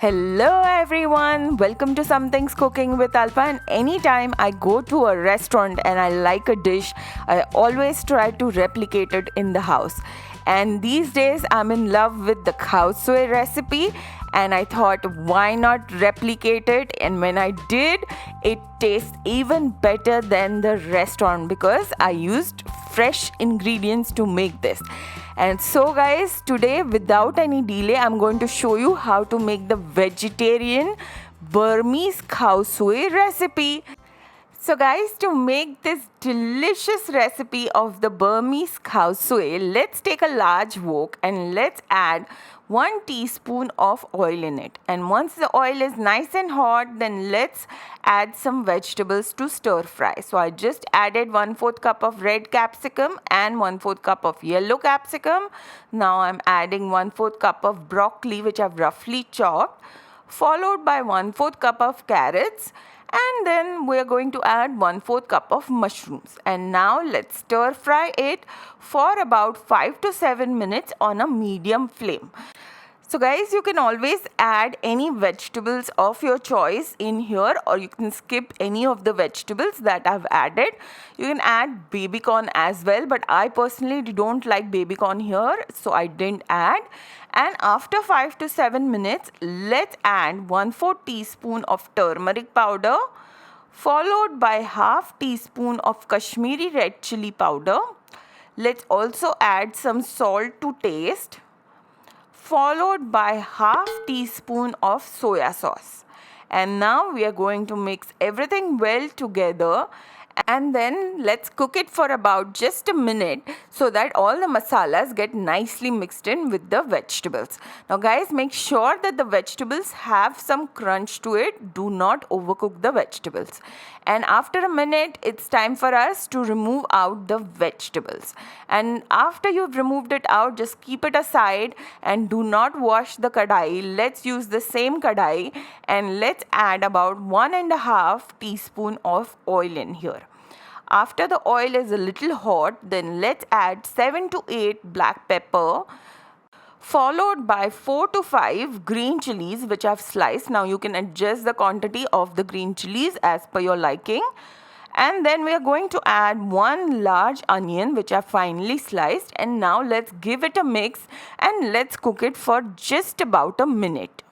Hello everyone, welcome to Some Things Cooking with Alpa. And anytime I go to a restaurant and I like a dish, I always try to replicate it in the house. And these days I'm in love with the Khao Suey recipe, and I thought why not replicate it. And when I did, it tastes even better than the restaurant because I used fresh ingredients to make this. And so guys, today without any delay, I'm going to show you how to make the vegetarian Burmese Khow Suey recipe. So guys, to make this delicious recipe of the Burmese Khow Suey, let's take a large wok and let's add 1 teaspoon of oil in it. And once the oil is nice and hot, then let's add some vegetables to stir fry. So I just added 1/4 cup of red capsicum and 1/4 cup of yellow capsicum. Now I'm adding 1/4 cup of broccoli, which I've roughly chopped, followed by 1/4 cup of carrots. And then we are going to add 1/4 cup of mushrooms. And now let's stir fry it for about 5 to 7 minutes on a medium flame. So guys, you can always add any vegetables of your choice in here, or you can skip any of the vegetables that I've added. You can add baby corn as well, but I personally don't like baby corn here, so I didn't add. And after 5 to 7 minutes, let's add 1/4 teaspoon of turmeric powder, followed by 1/2 teaspoon of Kashmiri red chilli powder. Let's also add some salt to taste, followed by 1/2 teaspoon of soya sauce. And now we are going to mix everything well together, and then let's cook it for about just a minute so that all the masalas get nicely mixed in with the vegetables. Now guys, make sure that the vegetables have some crunch to it. Do not overcook the vegetables. And after a minute, it's time for us to remove out the vegetables. And after you've removed it out, just keep it aside and do not wash the kadai. Let's use the same kadai and let's add about 1.5 teaspoon of oil in here. After the oil is a little hot, then let's add 7 to 8 black pepper, followed by 4 to 5 green chilies which I've sliced. Now you can adjust the quantity of the green chilies as per your liking. And then we are going to add 1 large onion which I've finely sliced. And now let's give it a mix and let's cook it for just about a minute.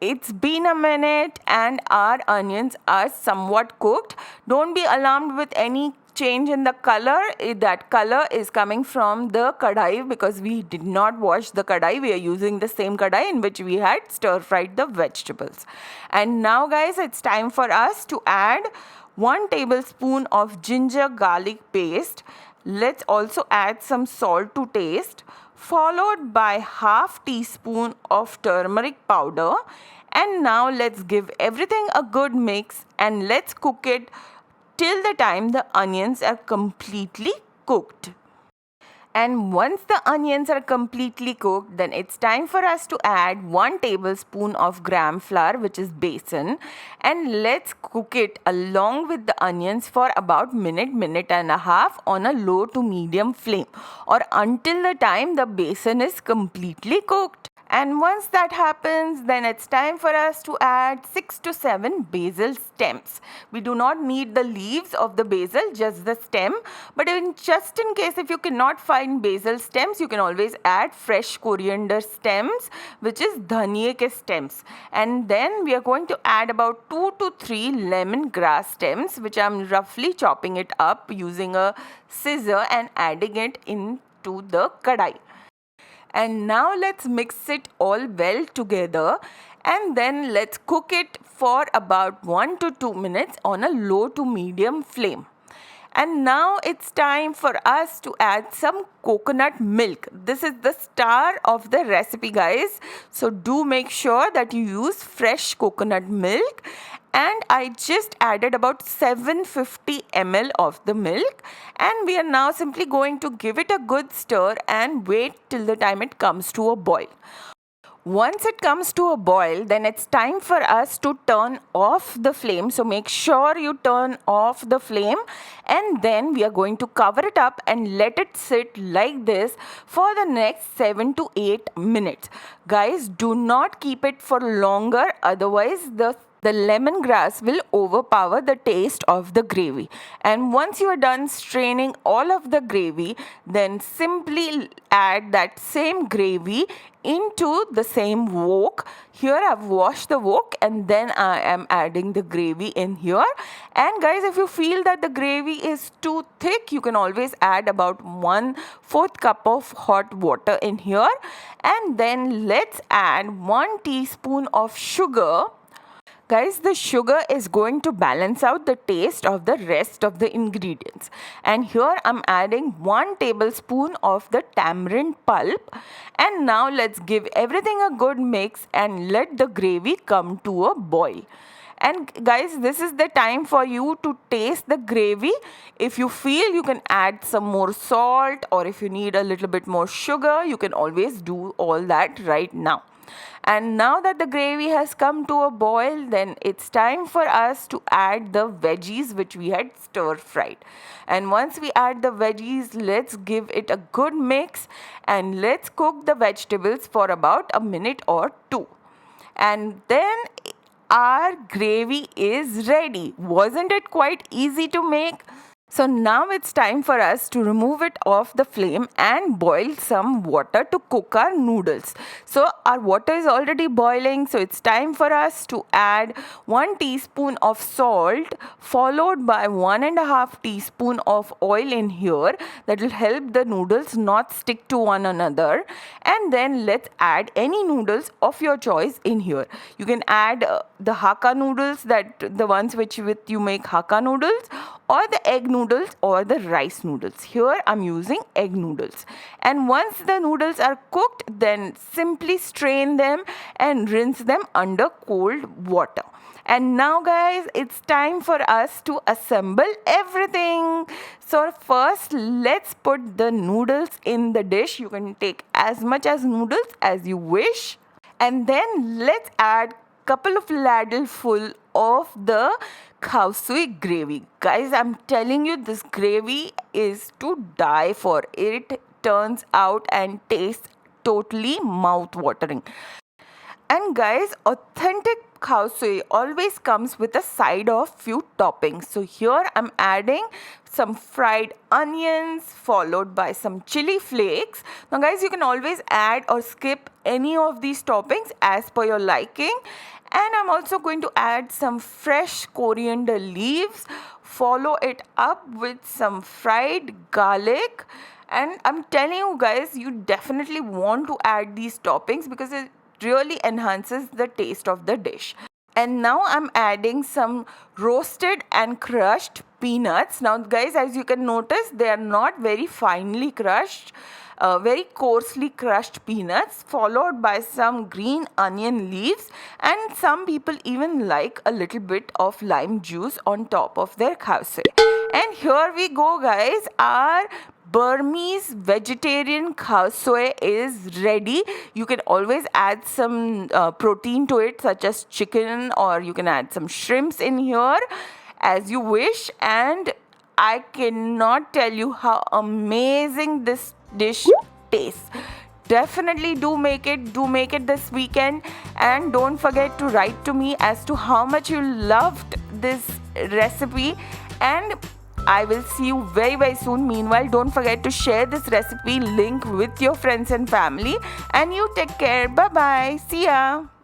It's been a minute and our onions are somewhat cooked. Don't be alarmed with any change in the color. That color is coming from the kadai because we did not wash the kadai. We are using the same kadai in which we had stir fried the vegetables. And now guys, it's time for us to add 1 tablespoon of ginger garlic paste. Let's also add some salt to taste, followed by 1/2 teaspoon of turmeric powder. And now let's give everything a good mix and let's cook it till the time the onions are completely cooked. And once the onions are completely cooked, then it's time for us to add 1 tablespoon of gram flour, which is besan, and let's cook it along with the onions for about minute and a half on a low to medium flame, or until the time the besan is completely cooked. And once that happens, then it's time for us to add 6 to 7 basil stems. We do not need the leaves of the basil, just the stem. But just in case if you cannot find basil stems, you can always add fresh coriander stems, which is dhaniya ke stems. And then we are going to add about 2 to 3 lemongrass stems, which I'm roughly chopping it up using a scissor and adding it into the kadai. And now let's mix it all well together, and then let's cook it for about 1 to 2 minutes on a low to medium flame. And now it's time for us to add some coconut milk. This is the star of the recipe, guys. So do make sure that you use fresh coconut milk. And I just added about 750 ml of the milk, and we are now simply going to give it a good stir and wait till the time it comes to a boil. Once it comes to a boil, then it's time for us to turn off the flame. So make sure you turn off the flame, and then we are going to cover it up and let it sit like this for the next 7 to 8 minutes. Guys, do not keep it for longer, otherwise the lemongrass will overpower the taste of the gravy. And once you are done straining all of the gravy, then simply add that same gravy into the same wok. Here I've washed the wok and then I am adding the gravy in here. And guys, if you feel that the gravy is too thick, you can always add about 1/4 cup of hot water in here. And then let's add 1 teaspoon of sugar. Guys, the sugar is going to balance out the taste of the rest of the ingredients. And here I'm adding 1 tablespoon of the tamarind pulp. And now let's give everything a good mix and let the gravy come to a boil. And guys, this is the time for you to taste the gravy. If you feel you can add some more salt, or if you need a little bit more sugar, you can always do all that right now. And now that the gravy has come to a boil, then it's time for us to add the veggies which we had stir fried. And once we add the veggies, let's give it a good mix and let's cook the vegetables for about a minute or two. And then our gravy is ready. Wasn't it quite easy to make? So now it's time for us to remove it off the flame and boil some water to cook our noodles. So our water is already boiling, so it's time for us to add 1 teaspoon of salt followed by 1.5 teaspoon of oil in here. That will help the noodles not stick to one another. And then let's add any noodles of your choice in here. You can add the Hakka noodles, the ones which with you make Hakka noodles, or the egg noodles or the rice noodles. Here I'm using egg noodles. And once the noodles are cooked, then simply strain them and rinse them under cold water. And now guys, it's time for us to assemble everything. So first, let's put the noodles in the dish. You can take as much as noodles as you wish. And then let's add couple of ladle full of the Khao Suey gravy. Guys, I'm telling you, this gravy is to die for. It turns out and tastes totally mouth-watering. And guys, authentic Khao Suey always comes with a side of few toppings. So here I'm adding some fried onions followed by some chili flakes. Now guys, you can always add or skip any of these toppings as per your liking. And I'm also going to add some fresh coriander leaves. Follow it up with some fried garlic. And I'm telling you guys, you definitely want to add these toppings because it really enhances the taste of the dish. And now I'm adding some roasted and crushed peanuts. Now guys, as you can notice, they are not very finely crushed. Very coarsely crushed peanuts followed by some green onion leaves, and some people even like a little bit of lime juice on top of their Khao Suey. And here we go guys, our Burmese vegetarian Khao Suey is ready. You can always add some protein to it, such as chicken, or you can add some shrimps in here as you wish. And I cannot tell you how amazing this dish tastes. Definitely do make it this weekend, and don't forget to write to me as to how much you loved this recipe, and I will see you very, very soon. Meanwhile, don't forget to share this recipe link with your friends and family, and you take care. Bye bye. See ya.